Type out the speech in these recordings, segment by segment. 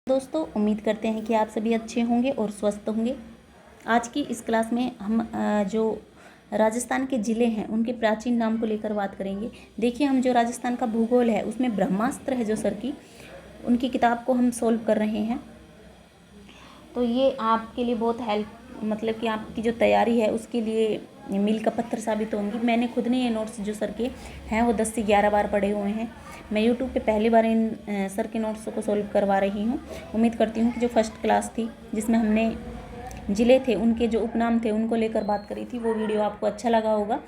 दोस्तों, उम्मीद करते हैं कि आप सभी अच्छे होंगे और स्वस्थ होंगे। आज की इस क्लास में हम जो राजस्थान के ज़िले हैं उनके प्राचीन नाम को लेकर बात करेंगे। देखिए, हम जो राजस्थान का भूगोल है उसमें ब्रह्मास्त्र है जो सर की, उनकी किताब को हम सोल्व कर रहे हैं। तो ये आपके लिए बहुत मतलब कि आपकी जो तैयारी है उसके लिए मील का पत्थर साबित होंगी। मैंने खुद ने ये नोट्स जो सर के हैं वो 10 से 11 बार पढ़े हुए हैं। मैं यूट्यूब पे पहली बार इन सर के नोट्स को सॉल्व करवा रही हूँ। उम्मीद करती हूँ कि जो फर्स्ट क्लास थी जिसमें हमने ज़िले थे उनके जो उपनाम थे उनको लेकर बात करी थी, वो वीडियो आपको अच्छा लगा होगा।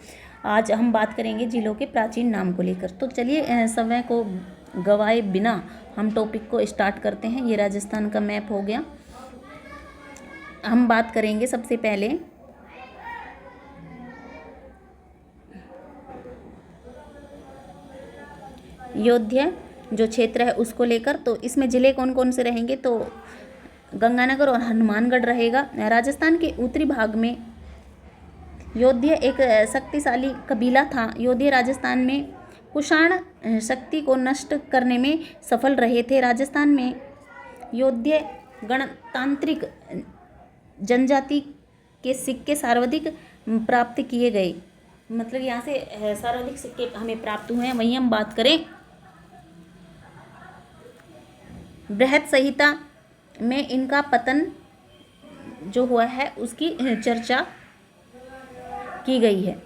आज हम बात करेंगे ज़िलों के प्राचीन नाम को लेकर। तो चलिए समय को गवाए बिना हम टॉपिक को स्टार्ट करते हैं। ये राजस्थान का मैप हो गया। हम बात करेंगे सबसे पहले अयोध्या जो क्षेत्र है उसको लेकर। तो इसमें ज़िले कौन कौन से रहेंगे? तो गंगानगर और हनुमानगढ़ रहेगा। राजस्थान के उत्तरी भाग में योध्या एक शक्तिशाली कबीला था। योध्या राजस्थान में कुषाण शक्ति को नष्ट करने में सफल रहे थे। राजस्थान में योध्या गणतांत्रिक जनजाति के सिक्के सर्वाधिक प्राप्त किए गए, मतलब यहाँ से सर्वाधिक सिक्के हमें प्राप्त हुए हैं। वहीं हम बात करें बृहद संहिता में इनका पतन जो हुआ है उसकी चर्चा की गई है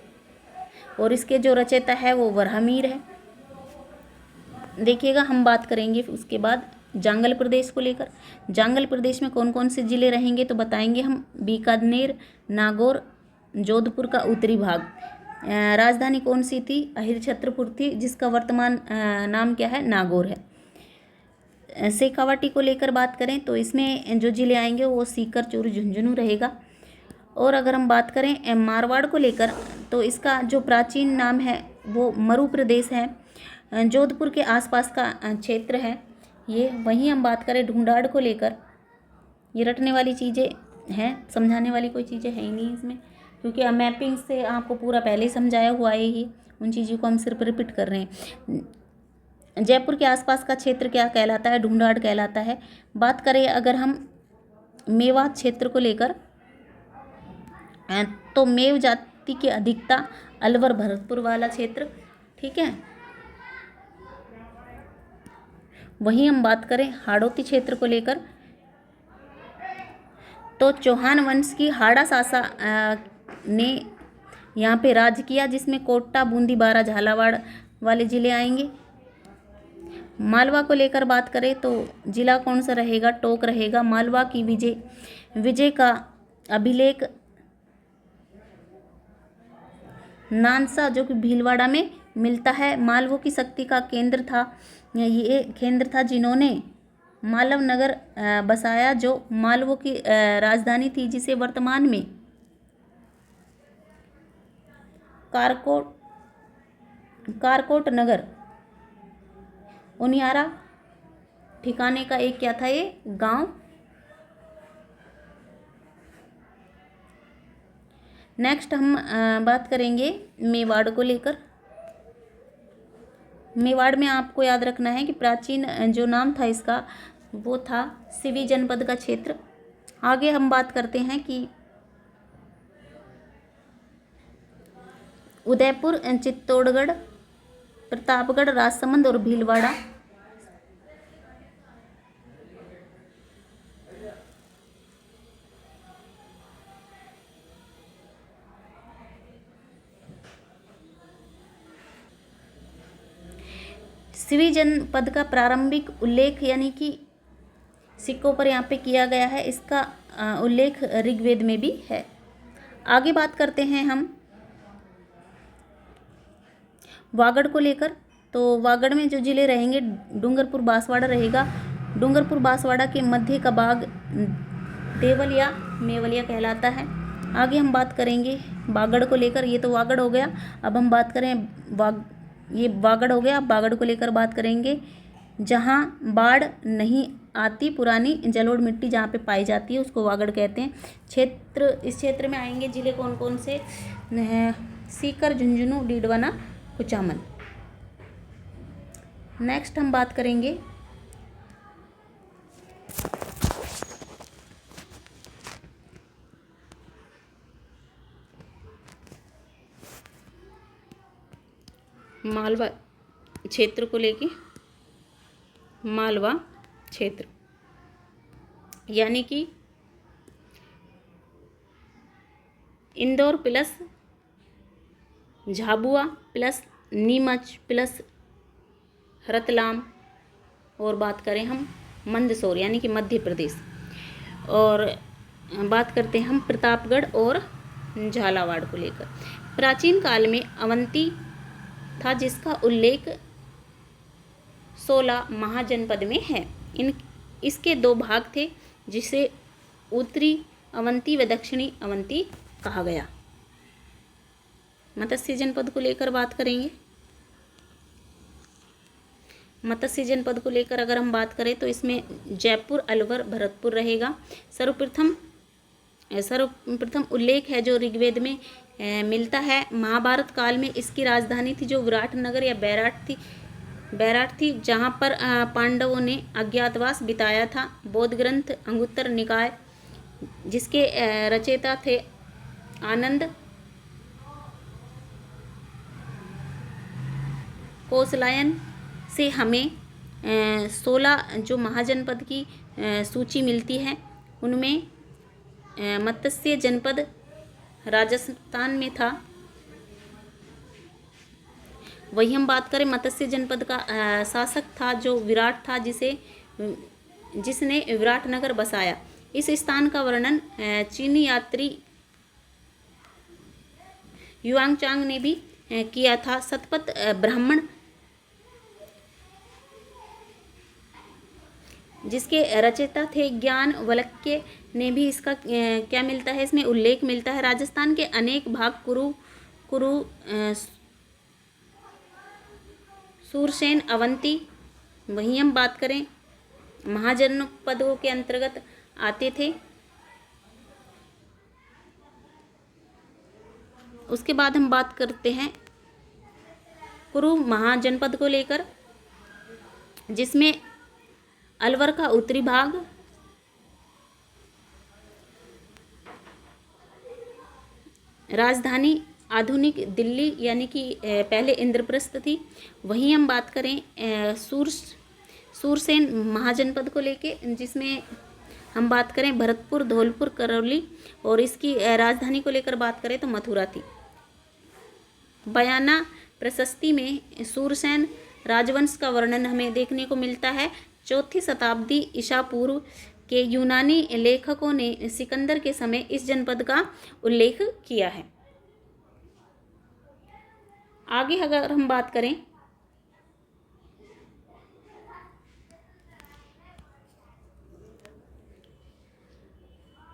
और इसके जो रचयिता है वो वराहमिहिर है। देखिएगा, हम बात करेंगे उसके बाद जांगल प्रदेश को लेकर। जांगल प्रदेश में कौन कौन से ज़िले रहेंगे तो बताएंगे हम। बीकानेर, नागौर, जोधपुर का उत्तरी भाग। राजधानी कौन सी थी? अहिर छत्रपुर थी, जिसका वर्तमान नाम क्या है? नागौर है। शेखावाटी को लेकर बात करें तो इसमें जो ज़िले आएंगे वो सीकर, चूरू, झुंझुनू रहेगा। और अगर हम बात करें मारवाड़ को लेकर तो इसका जो प्राचीन नाम है वो मरु प्रदेश है। जोधपुर के आसपास का क्षेत्र है ये। वहीं हम बात करें ढूंढाड़ को लेकर, ये रटने वाली चीज़ें हैं, समझाने वाली कोई चीज़ें है ही नहीं इसमें, क्योंकि मैपिंग से आपको पूरा पहले ही समझाया हुआ है ही। उन चीज़ों को हम सिर्फ रिपीट कर रहे हैं। जयपुर के आसपास का क्षेत्र क्या कहलाता है? ढूंढाड़ कहलाता है। बात करें अगर हम मेवात क्षेत्र को लेकर तो मेव जाति की अधिकता, अलवर भरतपुर वाला क्षेत्र, ठीक है। वहीं हम बात करें हाड़ौती क्षेत्र को लेकर तो चौहान वंश की हाड़ा सासा ने यहाँ पे राज किया, जिसमें कोटा, बूंदी, बारा, झालावाड़ वाले ज़िले आएंगे। मालवा को लेकर बात करें तो ज़िला कौन सा रहेगा? टोंक रहेगा। मालवा की विजय का अभिलेख नानसा जो कि भीलवाड़ा में मिलता है। मालवों की शक्ति का केंद्र था, ये केंद्र था जिन्होंने मालव नगर बसाया जो मालवों की राजधानी थी, जिसे वर्तमान में कारकोट नगर उनियारा ठिकाने का एक क्या था? ये गांव। नेक्स्ट हम बात करेंगे मेवाड़ को लेकर। मेवाड़ में आपको याद रखना है कि प्राचीन जो नाम था इसका वो था सिवी जनपद का क्षेत्र। आगे हम बात करते हैं कि उदयपुर, चित्तौड़गढ़, प्रतापगढ़, राजसमंद और भीलवाड़ा। सिवी जनपद का प्रारंभिक उल्लेख यानी कि सिक्कों पर यहाँ पे किया गया है, इसका उल्लेख ऋग्वेद में भी है। आगे बात करते हैं हम वागड़ को लेकर। तो वागड़ में जो ज़िले रहेंगे डूंगरपुर, बांसवाड़ा रहेगा। डूंगरपुर बांसवाड़ा के मध्य का भाग देवलिया मेवलिया कहलाता है। आगे हम बात करेंगे बागड़ को लेकर। ये तो वागड़ हो गया। अब हम बात करें ये वागड़ हो गया। अब बागड़ को लेकर बात करेंगे। जहाँ बाढ़ नहीं आती, पुरानी जलोढ़ मिट्टी जहाँ पे पाई जाती है उसको वागड़ कहते हैं। इस क्षेत्र में आएंगे ज़िले कौन कौन से? सीकर, झुंझुनू, डीडवाना, कुचामन। नेक्स्ट हम बात करेंगे मालवा क्षेत्र को लेके, मालवा क्षेत्र यानी कि Indore plus Jhabua plus Neemuch plus Ratlam, और बात करें हम मंदसौर यानी कि मध्य प्रदेश, और बात करते हैं हम प्रतापगढ़ और झालावाड़ को लेकर। प्राचीन काल में अवंती था जिसका उल्लेख 16 महाजनपद में है। इसके 2 भाग थे जिसे उत्तरी अवंती व दक्षिणी अवंती कहा गया। मत्स्य जनपद को लेकर बात करेंगे। मत्स्य जनपद को लेकर अगर हम बात करें तो इसमें जयपुर, अलवर, भरतपुर रहेगा। सर्वप्रथम उल्लेख है जो ऋग्वेद में मिलता है। महाभारत काल में इसकी राजधानी थी जो विराटनगर या बैराट थी, जहाँ पर पांडवों ने अज्ञातवास बिताया था। बौद्ध ग्रंथ अंगुत्तर निकाय जिसके रचयिता थे आनंद कोसलायन से हमें 16 जो महाजनपद की सूची मिलती है, उनमें मत्स्य जनपद राजस्थान में था। वही हम बात करें मत्स्य जनपद का शासक था जो विराट था, जिसने विराटनगर बसाया। इस स्थान का वर्णन चीनी यात्री युआंगचांग ने भी किया था। शतपथ ब्राह्मण जिसके रचयिता थे ज्ञान वल्क्य ने भी इसका क्या मिलता है, इसमें उल्लेख मिलता है। राजस्थान के अनेक भाग कुरु सूरसेन अवंती, वहीं हम बात करें महाजनपदों के अंतर्गत आते थे। उसके बाद हम बात करते हैं कुरु महाजनपद को लेकर, जिसमें अलवर का उत्तरी भाग, राजधानी आधुनिक दिल्ली यानी कि पहले इंद्रप्रस्थ थी। वहीं हम बात करें सूरसेन महाजनपद को लेके, जिसमें हम बात करें भरतपुर, धौलपुर, करौली, और इसकी राजधानी को लेकर बात करें तो मथुरा थी। बयाना प्रशस्ति में सूरसेन राजवंश का वर्णन हमें देखने को मिलता है। 4वीं शताब्दी ईसा पूर्व के यूनानी लेखकों ने सिकंदर के समय इस जनपद का उल्लेख किया है। आगे अगर हम बात करें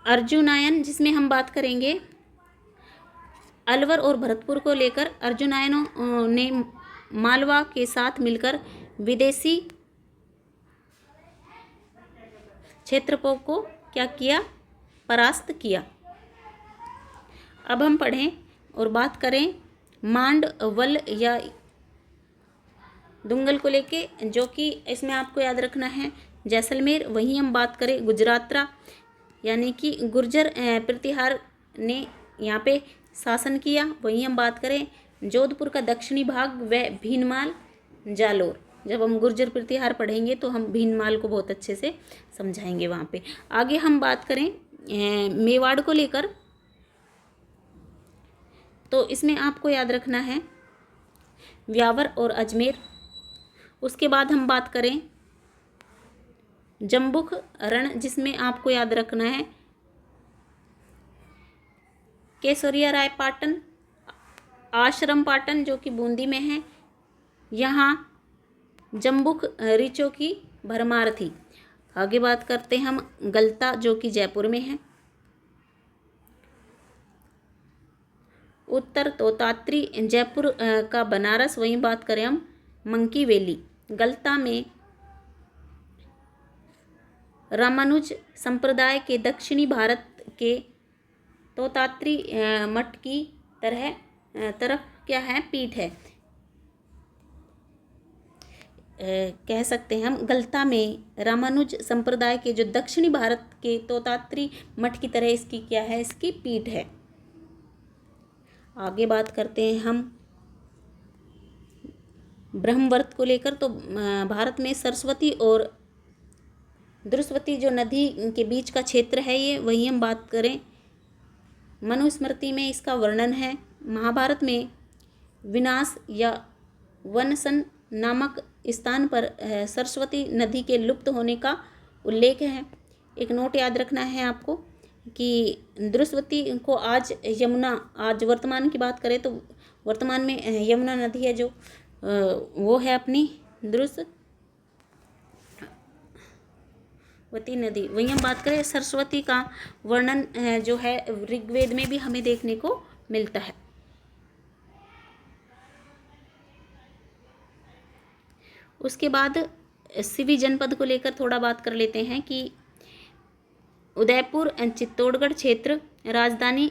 अर्जुनायन, जिसमें हम बात करेंगे अलवर और भरतपुर को लेकर। अर्जुनायनों ने मालवा के साथ मिलकर विदेशी क्षेत्रपों को क्या किया, परास्त किया। अब हम पढ़ें और बात करें मांडवल या दुंगल को लेके, जो कि इसमें आपको याद रखना है जैसलमेर। वहीं हम बात करें गुजरातरा यानी कि गुर्जर प्रतिहार ने यहाँ पे शासन किया। वहीं हम बात करें जोधपुर का दक्षिणी भाग व भीनमाल जालोर। जब हम गुर्जर प्रतिहार पढ़ेंगे तो हम भीनमाल को बहुत अच्छे से समझाएंगे वहाँ पे। आगे हम बात करें मेवाड़ को लेकर, तो इसमें आपको याद रखना है व्यावर और अजमेर। उसके बाद हम बात करें जम्बुक रण, जिसमें आपको याद रखना है केसरिया राय पाटन, आश्रम पाटन जो कि बूंदी में है। यहाँ जम्बुक ऋचों की भरमार थी। आगे बात करते हैं हम गलता, जो कि जयपुर में है। उत्तर तोतात्री जयपुर का बनारस। वहीं बात करें हम मंकी वैली, गलता में रामानुज संप्रदाय के दक्षिणी भारत के तोतात्री मठ की तरफ क्या है, पीठ है। कह सकते हैं हम, गलता में रामानुज संप्रदाय के जो दक्षिणी भारत के तोतात्री मठ की तरह इसकी क्या है, इसकी पीठ है। आगे बात करते हैं हम ब्रह्मवर्त को लेकर। तो भारत में सरस्वती और दुरस्वती जो नदी के बीच का क्षेत्र है ये, वही हम बात करें। मनुस्मृति में इसका वर्णन है। महाभारत में विनाश या वनसन नामक स्थान पर सरस्वती नदी के लुप्त होने का उल्लेख है। एक नोट याद रखना है आपको कि दुरस्वती को आज यमुना, आज वर्तमान की बात करें तो वर्तमान में यमुना नदी है जो वो है अपनी दुरस्वती नदी। वहीं हम बात करें सरस्वती का वर्णन जो है ऋग्वेद में भी हमें देखने को मिलता है। उसके बाद सिवी जनपद को लेकर थोड़ा बात कर लेते हैं कि उदयपुर चित्तौड़गढ़ क्षेत्र, राजधानी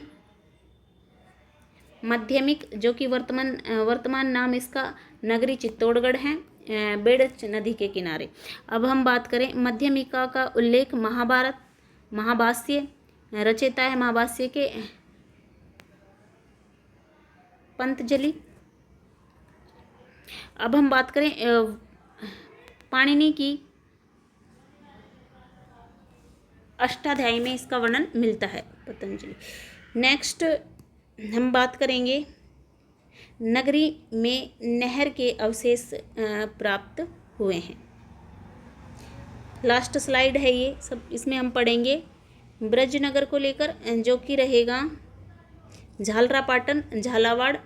माध्यमिक जो कि वर्तमान नाम इसका नगरी चित्तौड़गढ़ है, बेड़च नदी के किनारे। अब हम बात करें मध्यमिका का उल्लेख महाभाष्य रचयिता है महाभाष्य के पंतजलि। अब हम बात करें पाणिनि की अष्टाध्यायी में इसका वर्णन मिलता है, पतंजलि। नेक्स्ट हम बात करेंगे नगरी में नहर के अवशेष प्राप्त हुए हैं। लास्ट स्लाइड है ये सब, इसमें हम पढ़ेंगे ब्रजनगर को लेकर जो कि रहेगा Jhalrapatan, Jhalawar,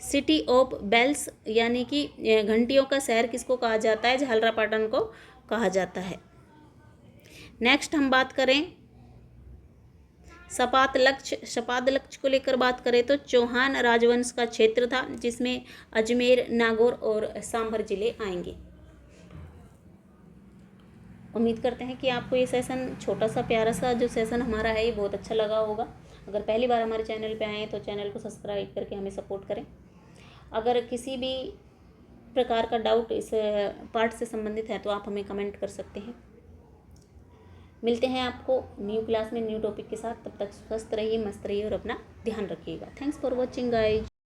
city of bells, यानी कि घंटियों का शहर किसको कहा जाता है, झालरापाटन को कहा जाता है। नेक्स्ट हम बात करें सपात लक्ष्य को लेकर बात करें तो चौहान राजवंश का क्षेत्र था जिसमें अजमेर, नागौर और सांभर जिले आएंगे। उम्मीद करते हैं कि आपको ये सेशन, छोटा सा प्यारा सा जो सेशन हमारा है, ये बहुत अच्छा लगा होगा। अगर पहली बार हमारे चैनल पे आए हैं तो चैनल को सब्सक्राइब करके हमें सपोर्ट करें। अगर किसी भी प्रकार का डाउट इस पार्ट से संबंधित है तो आप हमें कमेंट कर सकते हैं। मिलते हैं आपको न्यू क्लास में न्यू टॉपिक के साथ। तब तक स्वस्थ रहिए, मस्त रहिए और अपना ध्यान रखिएगा। Thanks for watching guys.